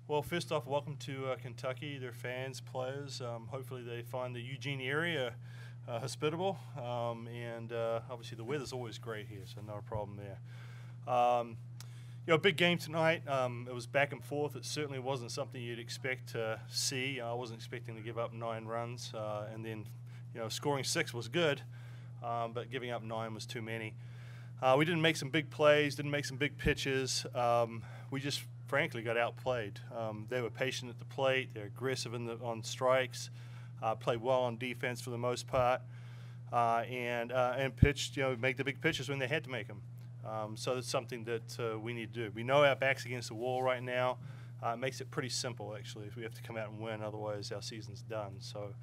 Well, first off, welcome to Kentucky, their fans, players. Hopefully they find the Eugene area hospitable, and obviously the weather's always great here, so no problem there. Big game tonight. It was back and forth. It certainly wasn't something you'd expect to see. I wasn't expecting to give up 9 runs, and then scoring 6 was good, but giving up 9 was too many. We didn't make some big plays, didn't make some big pitches. We just frankly got outplayed. They were patient at the plate. They're aggressive on strikes. Played well on defense for the most part, and pitched. Make the big pitches when they had to make them. So it's something that we need to do. We know our back's against the wall right now. It makes it pretty simple, actually, if we have to come out and win. Otherwise, our season's done. So,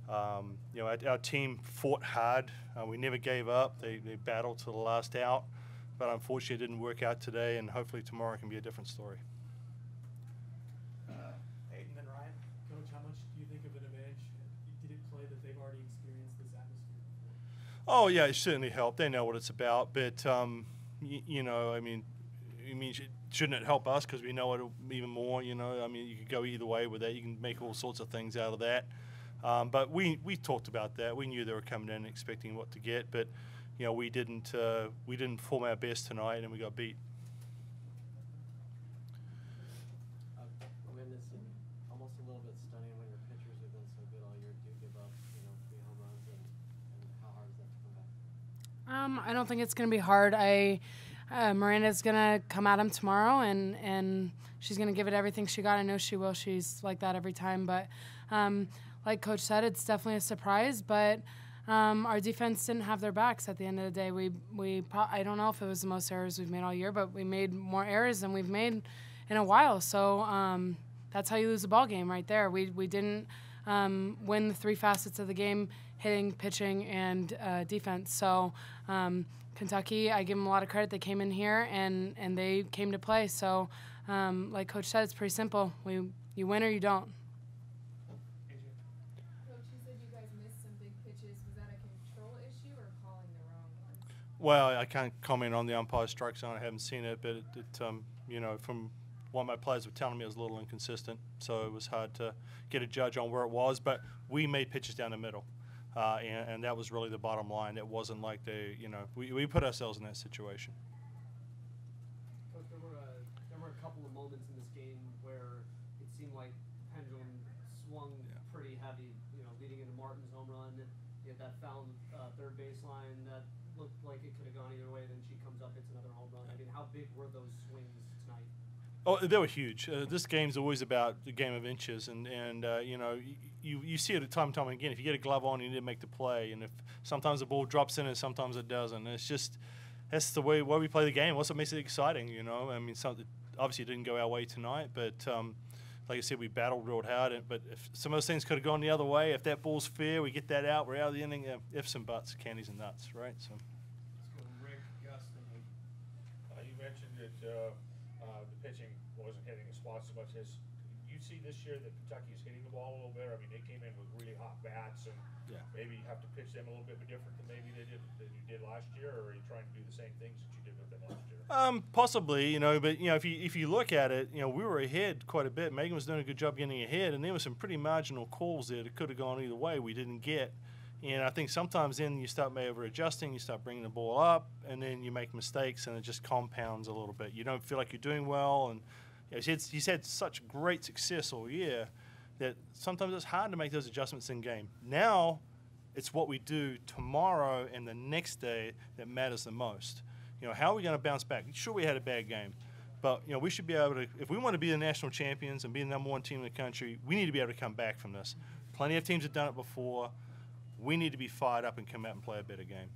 our team fought hard. We never gave up. They battled to the last out. But unfortunately, it didn't work out today, and hopefully tomorrow can be a different story. And then Ryan, Coach, how much do you think of an advantage did it play that they've already experienced this atmosphere before? Oh yeah, it certainly helped. They know what it's about, but shouldn't it help us because we know it even more? You could go either way with that. You can make all sorts of things out of that. But we talked about that. We knew they were coming in expecting what to get, but we didn't perform our best tonight, and we got beat. It's almost a little bit stunning when your pitchers have been so good all year do give up, 3 home runs, and how hard is that to come back? I don't think it's going to be hard. Miranda's going to come at him tomorrow, and she's going to give it everything she got. I know she will. She's like that every time. But like Coach said, it's definitely a surprise. But our defense didn't have their backs at the end of the day. I don't know if it was the most errors we've made all year, but we made more errors than we've made in a while. So that's how you lose a ball game right there. We didn't win the 3 facets of the game: hitting, pitching, and defense. So Kentucky, I give them a lot of credit. They came in here and they came to play. So like Coach said, it's pretty simple. You win or you don't. Coach, you said you guys missed some big pitches. Was that a control issue or calling the wrong ones? Well, I can't comment on the umpire strike zone. I haven't seen it, but from what my players were telling me, it was a little inconsistent. So it was hard to get a judge on where it was. But we made pitches down the middle. And that was really the bottom line. It wasn't like we put ourselves in that situation. Coach, there were a couple of moments in this game where it seemed like the pendulum swung pretty heavy. Leading into Martin's home run, you had that foul third baseline that looked like it could have gone either way. Then she comes up, hits another home run. I mean, how big were those swings tonight? Oh, they were huge. This game's always about the game of inches, and you see it time and time again. If you get a glove on, you need to make the play, and if sometimes the ball drops in and sometimes it doesn't. It's just that's the way we play the game. What's what makes it exciting, obviously it didn't go our way tonight, but like I said, we battled real hard. But if some of those things could have gone the other way, if that ball's fair, we get that out. We're out of the inning. Ifs and buts, candies and nuts, right? So. Let's go to Rick Gustin. You mentioned that the pitching wasn't hitting the spots as much as you see this year that Kentucky is hitting the ball a little better. I mean, they came in with really hot bats, and maybe you have to pitch them a little bit different than maybe than you did last year, or are you trying to do the same things that you did with them last year? Possibly, but if you look at it, we were ahead quite a bit. Megan was doing a good job getting ahead, and there were some pretty marginal calls there that could have gone either way. We didn't get. And I think sometimes then you start over-adjusting, you start bringing the ball up, and then you make mistakes, and it just compounds a little bit. You don't feel like you're doing well, and he's had such great success all year that sometimes it's hard to make those adjustments in game. Now it's what we do tomorrow and the next day that matters the most. How are we going to bounce back? Sure, we had a bad game, but we should be able to. If we want to be the national champions and be the #1 team in the country, we need to be able to come back from this. Plenty of teams have done it before. We need to be fired up and come out and play a better game.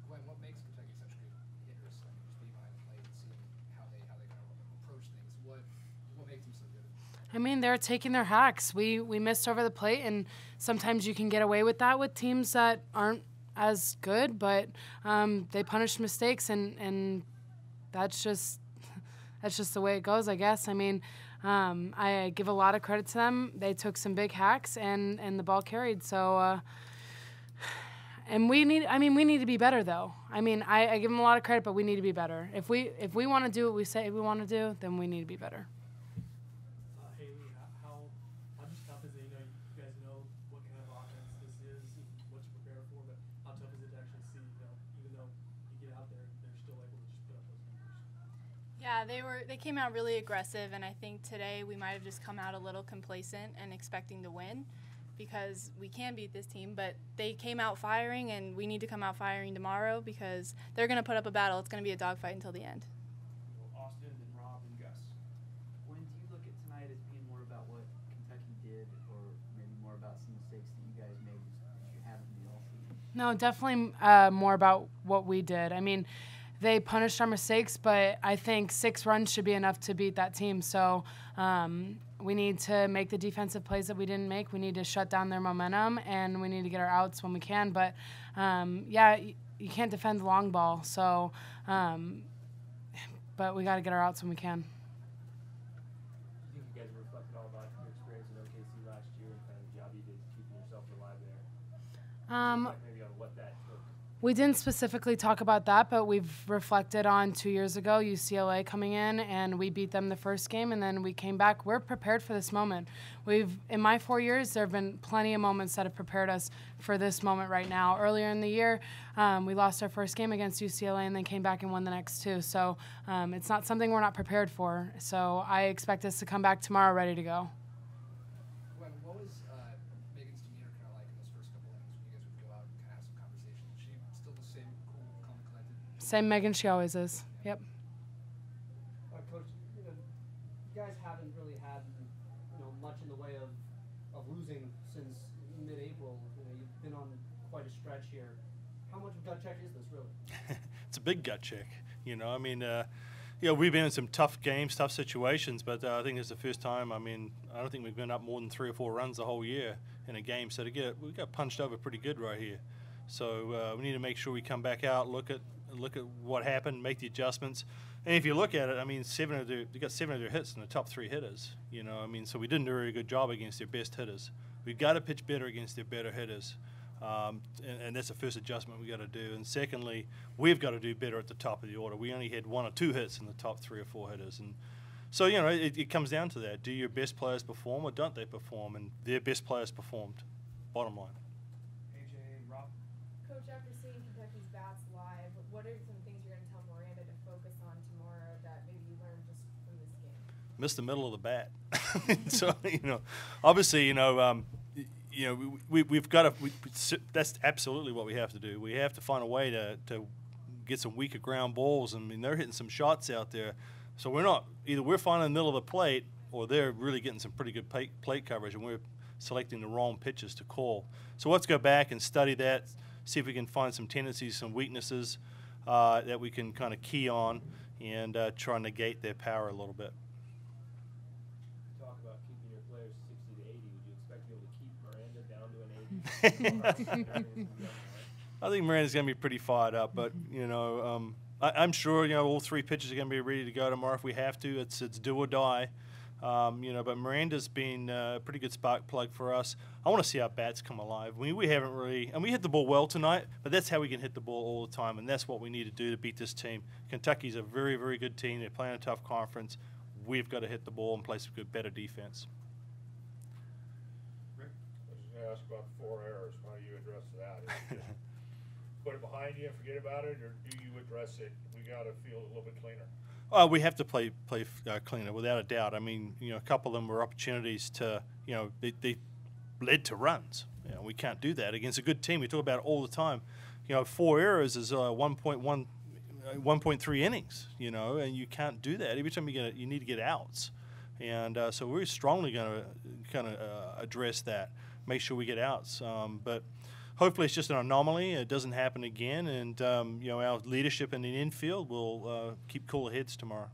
Gwen, what makes Kentucky such good hitters? Just being behind the plate and seeing how they kind of approach things. What makes them so good? They're taking their hacks. We missed over the plate, and sometimes you can get away with that with teams that aren't as good, but they punish mistakes, and that's just the way it goes, I guess. I give a lot of credit to them. They took some big hacks, and the ball carried. So, and we need to be better, though. I give them a lot of credit, but we need to be better. If we want to do what we say we want to do, then we need to be better. Yeah, they came out really aggressive, and I think today we might have just come out a little complacent and expecting to win because we can beat this team, but they came out firing, and we need to come out firing tomorrow because they're going to put up a battle. It's going to be a dogfight until the end. Austin, then Rob, and Gus. When do you look at tonight as being more about what Kentucky did or maybe more about some mistakes that you guys made that you haven't in the offseason? No, definitely more about what we did. I mean, they punished our mistakes, but I think 6 runs should be enough to beat that team. So we need to make the defensive plays that we didn't make. We need to shut down their momentum, and we need to get our outs when we can. But, yeah, you can't defend the long ball. So, but we got to get our outs when we can. Do you think you guys reflected all about your experience in OKC last year and kind of the job you did keeping yourself alive there? Maybe on what that took. We didn't specifically talk about that, but we've reflected on 2 years ago, UCLA coming in, and we beat them the first game, and then we came back. We're prepared for this moment. In my 4 years, there have been plenty of moments that have prepared us for this moment right now. Earlier in the year, we lost our first game against UCLA and then came back and won the next 2. So it's not something we're not prepared for. So I expect us to come back tomorrow ready to go. What was Megan's demeanor kind of like in those first couple innings when you guys would go out and kind of have some conversations? Is she still the same cool, calm, collected? Same Megan she always is. Yep. Coach, you guys haven't really had much in the way of losing since mid-April. You've been on quite a stretch here. How much of a gut check is this, really? It's a big gut check. I mean, we've been in some tough games, tough situations, but I think it's the first time. I mean, I don't think we've been up more than 3 or 4 runs the whole year in a game. So we got punched over pretty good right here. So we need to make sure we come back out, look at what happened, make the adjustments. And if you look at it, I mean, they got 7 of their hits in the top 3 hitters. I mean, so we didn't do a very good job against their best hitters. We've got to pitch better against their better hitters. And that's the first adjustment we got to do. And secondly, we've got to do better at the top of the order. We only had 1 or 2 hits in the top 3 or 4 hitters. And so, it comes down to that. Do your best players perform or don't they perform? And their best players performed, bottom line. AJ, Rob? Coach, after seeing Kentucky's bats live, what are some things you're going to tell Miranda to focus on tomorrow that maybe you learned just from this game? Miss the middle of the bat. So, obviously, we've got to. That's absolutely what we have to do. We have to find a way to get some weaker ground balls. I mean, they're hitting some shots out there. So we're finding the middle of the plate, or they're really getting some pretty good plate coverage, and we're selecting the wrong pitches to call. So let's go back and study that, see if we can find some tendencies, some weaknesses that we can kind of key on and try and negate their power a little bit. Talk about keeping your players 60 to 80. Would you expect to be able to keep Miranda down to an 80? I think Miranda's going to be pretty fired up, but I'm sure all 3 pitchers are going to be ready to go tomorrow if we have to. It's do or die, But Miranda's been a pretty good spark plug for us. I want to see our bats come alive. We haven't really, and we hit the ball well tonight, but that's how we can hit the ball all the time, and that's what we need to do to beat this team. Kentucky's a very, very good team. They're playing a tough conference. We've got to hit the ball and play some good, better defense. Rick? I was going to ask about 4 errors. Why do you address that? Put it behind you and forget about it, or do you address it? We got to feel a little bit cleaner. We have to play cleaner, without a doubt. I mean, a couple of them were opportunities to, they led to runs. We can't do that against a good team. We talk about it all the time. 4 errors is 1.3 innings. And you can't do that. Every time you need to get outs, and so we're strongly going to kind of address that, make sure we get outs. But hopefully it's just an anomaly. It doesn't happen again, and our leadership in the infield will keep cooler heads tomorrow.